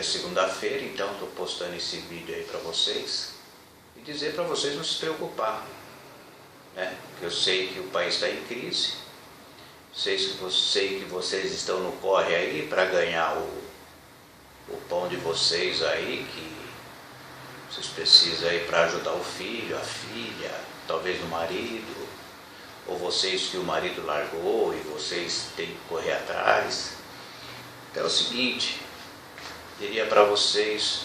é segunda-feira, então estou postando esse vídeo aí para vocês e dizer para vocês não se preocupar, né? Eu sei que o país está em crise, sei que vocês estão no corre aí para ganhar o pão de vocês aí, que vocês precisam aí para ajudar o filho, a filha, talvez o marido, ou vocês que o marido largou e vocês têm que correr atrás. Então é o seguinte, diria para vocês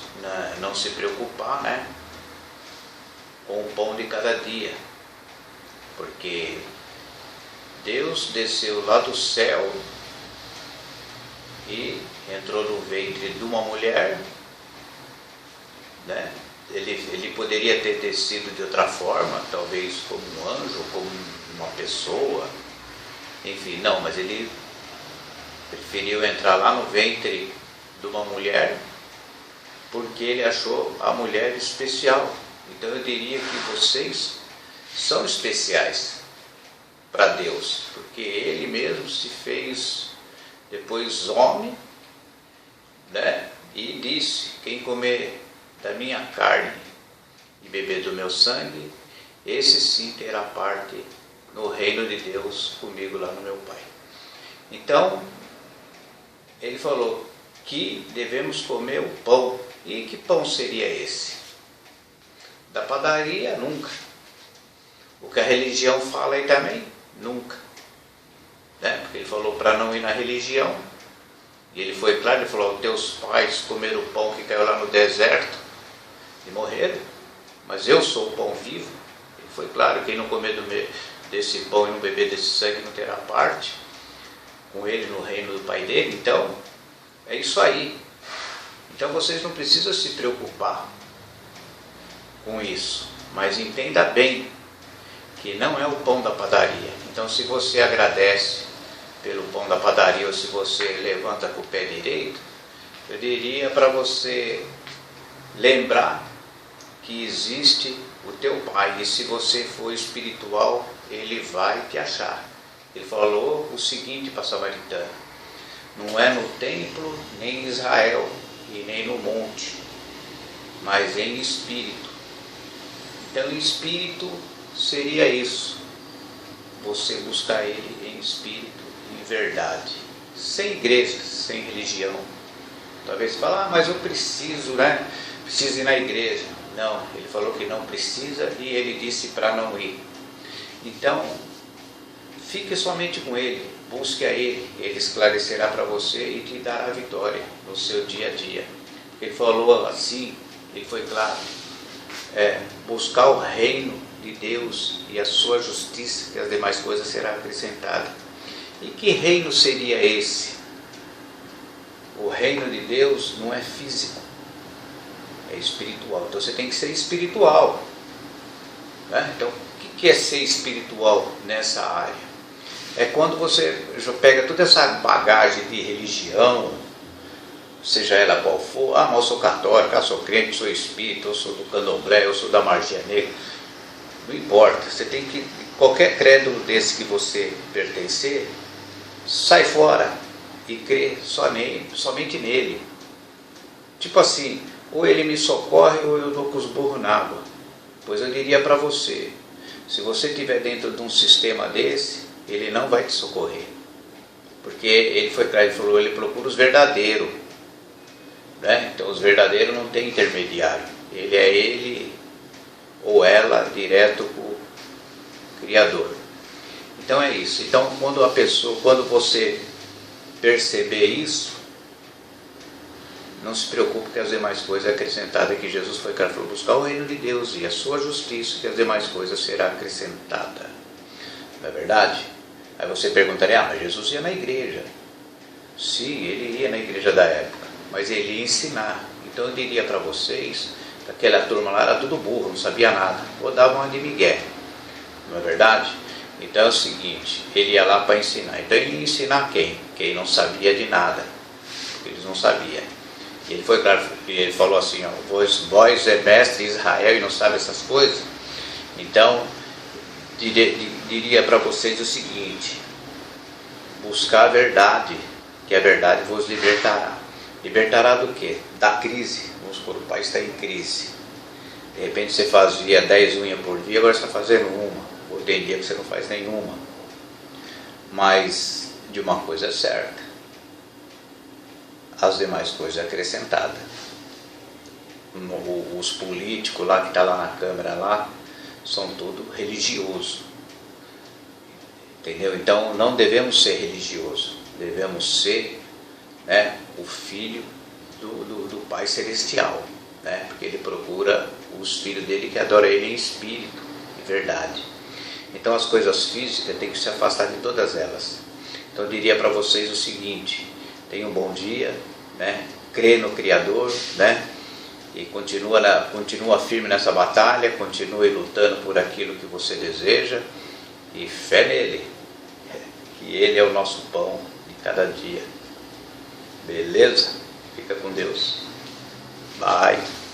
não se preocupar, né, com o pão de cada dia, porque Deus desceu lá do céu e entrou no ventre de uma mulher, né? Ele poderia ter descido de outra forma, talvez como um anjo, como uma pessoa, enfim, não, mas ele preferiu entrar lá no ventre de uma mulher, porque ele achou a mulher especial. Então eu diria que vocês são especiais para Deus, porque Ele mesmo se fez depois homem, né? E disse: quem comer da minha carne e beber do meu sangue, esse sim terá parte no reino de Deus comigo lá no meu Pai. Então, ele falou que devemos comer o pão. E que pão seria esse? Da padaria? Nunca. O que a religião fala aí também? Nunca. Né? Porque ele falou para não ir na religião. E ele foi claro, ele falou: teus pais comeram o pão que caiu lá no deserto e morreram, mas eu sou o pão vivo. Ele foi claro, quem não comer desse pão e não beber desse sangue não terá parte com ele no reino do Pai dele. Então, é isso aí. Então vocês não precisam se preocupar com isso, mas entenda bem que não é o pão da padaria. Então, se você agradece pelo pão da padaria ou se você levanta com o pé direito, eu diria para você lembrar que existe o teu Pai, e se você for espiritual, Ele vai te achar. Ele falou o seguinte para a samaritana: não é no templo, nem em Israel, e nem no monte, mas em espírito. Então, em espírito seria isso, você buscar Ele em espírito, em verdade, sem igreja, sem religião. Talvez você fale: mas eu preciso, né? Preciso ir na igreja. Não, ele falou que não precisa e ele disse para não ir. Então, fique somente com Ele, busque a Ele, Ele esclarecerá para você e te dará a vitória no seu dia a dia. Ele falou assim, ele foi claro: buscar o reino de Deus e a sua justiça, que as demais coisas serão acrescentadas. E que reino seria esse? O reino de Deus não é físico, é espiritual. Então você tem que ser espiritual, né? Então, o que é ser espiritual nessa área? É quando você já pega toda essa bagagem de religião, seja ela qual for: mas eu sou católico, eu sou crente, sou espírita, eu sou do candomblé, eu sou da magia negra. Não importa, você tem que, qualquer credo desse que você pertencer, sai fora e crê somente nele. Tipo assim, ou ele me socorre ou eu dou com os burros na água. Pois eu diria para você, se você estiver dentro de um sistema desse, ele não vai te socorrer. Porque ele foi claro, ele falou: ele procura os verdadeiros, né? Então os verdadeiros não tem intermediário. Ele é ele ou ela direto com o Criador. Então é isso. Então quando você perceber isso, não se preocupe que as demais coisas acrescentadas, que Jesus foi claro, falou: buscar o reino de Deus e a sua justiça, que as demais coisas serão acrescentadas. Não é verdade? Aí você perguntaria: mas Jesus ia na igreja. Sim, ele ia na igreja da época, mas ele ia ensinar. Então eu diria para vocês que aquela turma lá era tudo burro, não sabia nada, ou dava uma de migué. Não é verdade? Então é o seguinte, ele ia lá para ensinar. Então ele ia ensinar quem? Quem não sabia de nada, porque eles não sabiam. E ele foi claro, ele falou assim: vós é mestre de Israel e não sabe essas coisas? Então diria para vocês o seguinte: buscar a verdade, que a verdade vos libertará. Libertará do quê? Da crise. Vamos supor, o país está em crise. De repente você fazia 10 unhas por dia, agora você está fazendo uma. Ou tem dia que você não faz nenhuma. Mas de uma coisa é certa, as demais coisas acrescentadas. Os políticos lá que estão lá na Câmara lá, são todos religiosos. Entendeu? Então não devemos ser religiosos, devemos ser, né, o filho do Pai Celestial, né? Porque Ele procura os filhos dele que adoram Ele em espírito e verdade. Então as coisas físicas tem que se afastar de todas elas. Então eu diria para vocês o seguinte: tenham um bom dia, né? Crê no Criador, né? E continua firme nessa batalha, continue lutando por aquilo que você deseja e fé nele, que Ele é o nosso pão de cada dia. Beleza? Fica com Deus. Bye.